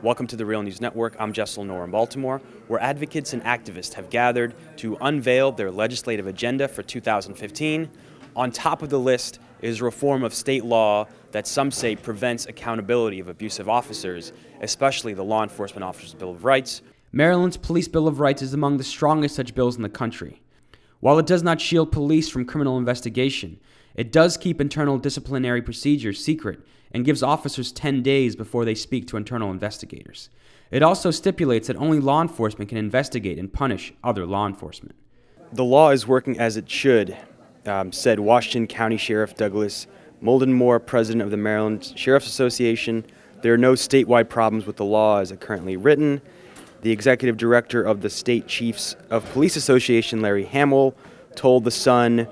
Welcome to the Real News Network. I'm Jess Lenore in Baltimore, where advocates and activists have gathered to unveil their legislative agenda for 2015. On top of the list is reform of state law that some say prevents accountability of abusive officers, especially the Law Enforcement Officers' Bill of Rights. Maryland's Police Bill of Rights is among the strongest such bills in the country. While it does not shield police from criminal investigation, it does keep internal disciplinary procedures secret and gives officers 10 days before they speak to internal investigators. It also stipulates that only law enforcement can investigate and punish other law enforcement. The law is working as it should, said Washington County Sheriff Douglas Moldenmoore, president of the Maryland Sheriff's Association. There are no statewide problems with the law as it currently written. The executive director of the State Chiefs of Police Association, Larry Hamill, told The Sun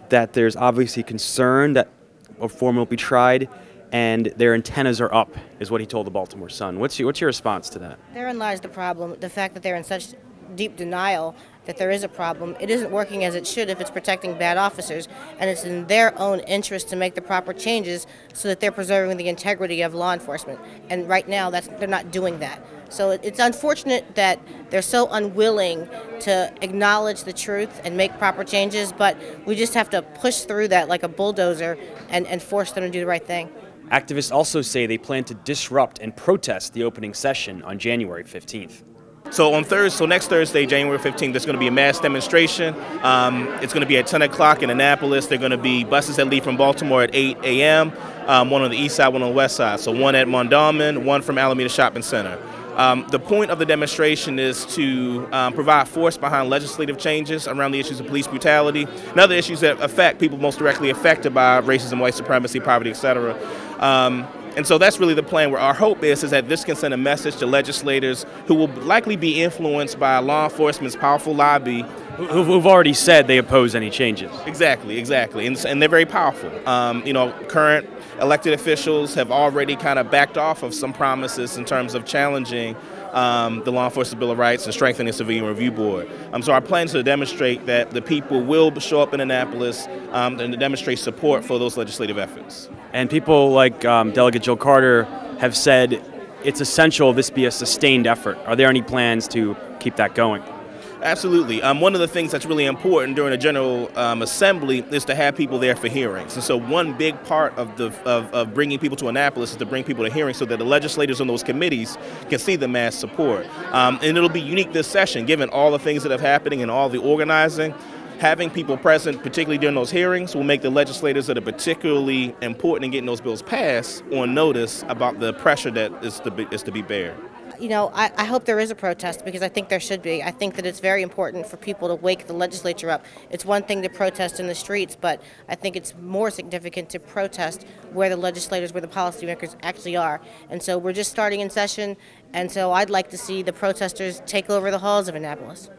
that there's obviously concern that reform will be tried, and their antennas are up, is what he told the Baltimore Sun. What's your response to that? Therein lies the problem, the fact that they're in such deep denial that there is a problem. It isn't working as it should if it's protecting bad officers, and it's in their own interest to make the proper changes so that they're preserving the integrity of law enforcement. And right now, they're not doing that. So it's unfortunate that they're so unwilling to acknowledge the truth and make proper changes, but we just have to push through that like a bulldozer and force them to do the right thing. Activists also say they plan to disrupt and protest the opening session on January 15th. So next Thursday, January 15th, there's going to be a mass demonstration. It's going to be at 10 o'clock in Annapolis. There are going to be buses that leave from Baltimore at 8 a.m., one on the east side, one on the west side. So one at Mondawmin, one from Alameda Shopping Center. The point of the demonstration is to provide force behind legislative changes around the issues of police brutality and other issues that affect people most directly affected by racism, white supremacy, poverty, etc. And so that's really the plan, where our hope is that this can send a message to legislators who will likely be influenced by law enforcement's powerful lobby. Who've already said they oppose any changes. Exactly. And they're very powerful. Current elected officials have already kind of backed off of some promises in terms of challenging the Law Enforcement Bill of Rights and strengthening the Civilian Review Board. So our plan is to demonstrate that the people will show up in Annapolis and to demonstrate support for those legislative efforts. And people like Delegate Jill Carter have said it's essential this be a sustained effort. Are there any plans to keep that going? Absolutely. One of the things that's really important during a General Assembly is to have people there for hearings. And so one big part of bringing people to Annapolis is to bring people to hearings so that the legislators on those committees can see the mass support. And it'll be unique this session, given all the things that are happening and all the organizing. Having people present, particularly during those hearings, will make the legislators that are particularly important in getting those bills passed on notice about the pressure that is to be bared. I hope there is a protest, because I think there should be. I think that it's very important for people to wake the legislature up. It's one thing to protest in the streets, but I think it's more significant to protest where the legislators, where the policymakers actually are. And so we're just starting in session, and so I'd like to see the protesters take over the halls of Annapolis.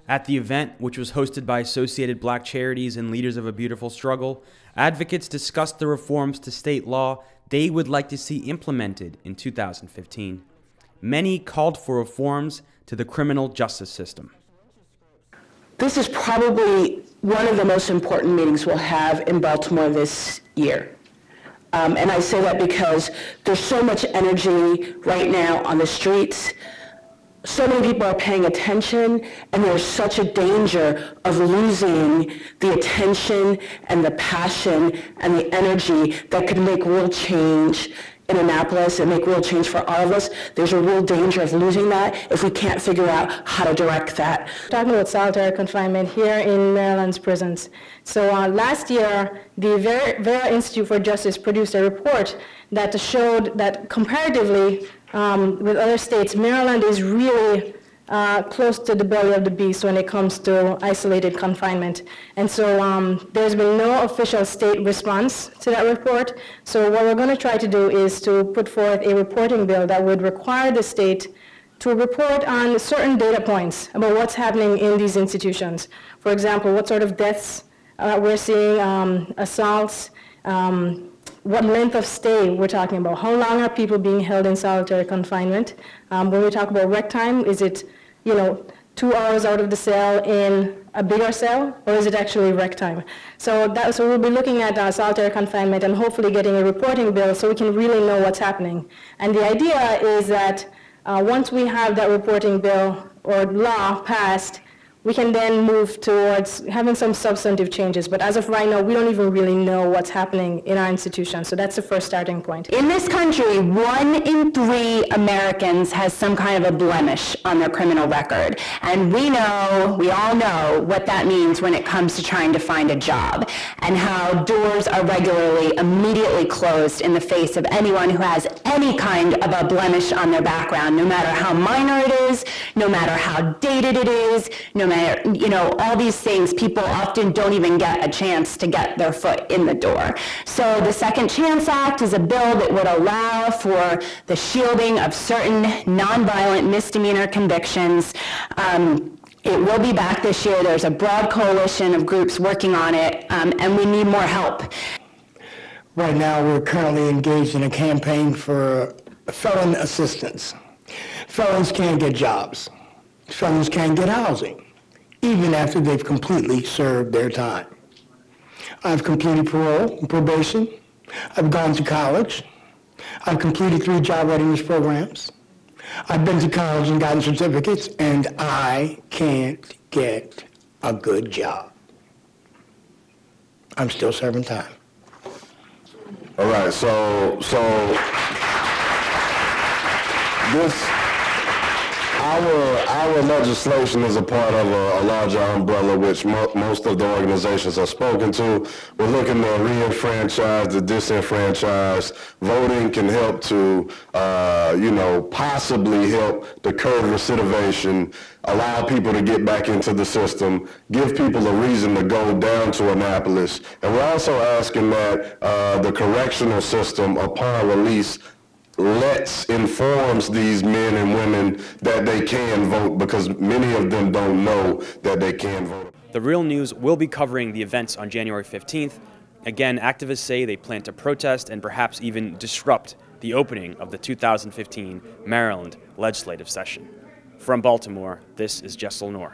At the event, which was hosted by Associated Black Charities and Leaders of a Beautiful Struggle, advocates discussed the reforms to state law they would like to see implemented in 2015. Many called for reforms to the criminal justice system. This is probably one of the most important meetings we'll have in Baltimore this year. And I say that because there's so much energy right now on the streets. So many people are paying attention, and there's such a danger of losing the attention and the passion and the energy that could make real change in Annapolis and make real change for all of us. There's a real danger of losing that if we can't figure out how to direct that. Talking about solitary confinement here in Maryland's prisons. So last year, the Vera Institute for Justice produced a report that showed that comparatively with other states, Maryland is really close to the belly of the beast when it comes to isolated confinement. And so there's been no official state response to that report. So what we're going to try to do is to put forth a reporting bill that would require the state to report on certain data points about what's happening in these institutions. For example, what sort of deaths we're seeing, assaults, what length of stay we're talking about. How long are people being held in solitary confinement? When we talk about rec time, is it 2 hours out of the cell in a bigger cell, or is it actually rec time? So we'll be looking at solitary confinement and hopefully getting a reporting bill so we can really know what's happening. And the idea is that once we have that reporting bill or law passed, we can then move towards having some substantive changes. But as of right now, we don't even really know what's happening in our institution. So that's the first starting point. In this country, 1 in 3 Americans has some kind of a blemish on their criminal record. And we all know what that means when it comes to trying to find a job, and how doors are regularly immediately closed in the face of anyone who has any kind of a blemish on their background, no matter how minor it is, no matter how dated it is, no matter, all these things. People often don't even get a chance to get their foot in the door. So the Second Chance Act is a bill that would allow for the shielding of certain nonviolent misdemeanor convictions. It will be back this year. There's a broad coalition of groups working on it, and we need more help. Right now, we're currently engaged in a campaign for felon assistance. Felons can't get jobs. Felons can't get housing, even after they've completely served their time. I've completed parole and probation. I've gone to college. I've completed 3 job readiness programs. I've been to college and gotten certificates, and I can't get a good job. I'm still serving time. All right, so this, our legislation is a part of a larger umbrella which most of the organizations I've spoken to. We're looking to re-enfranchise the disenfranchised. Voting can help to, possibly help to curb recidivation, allow people to get back into the system, give people a reason to go down to Annapolis. And we're also asking that the correctional system, upon release, informs these men and women that they can vote, because many of them don't know that they can vote. The Real News will be covering the events on January 15th. Again, activists say they plan to protest and perhaps even disrupt the opening of the 2015 Maryland legislative session. From Baltimore, this is Jessel Noor.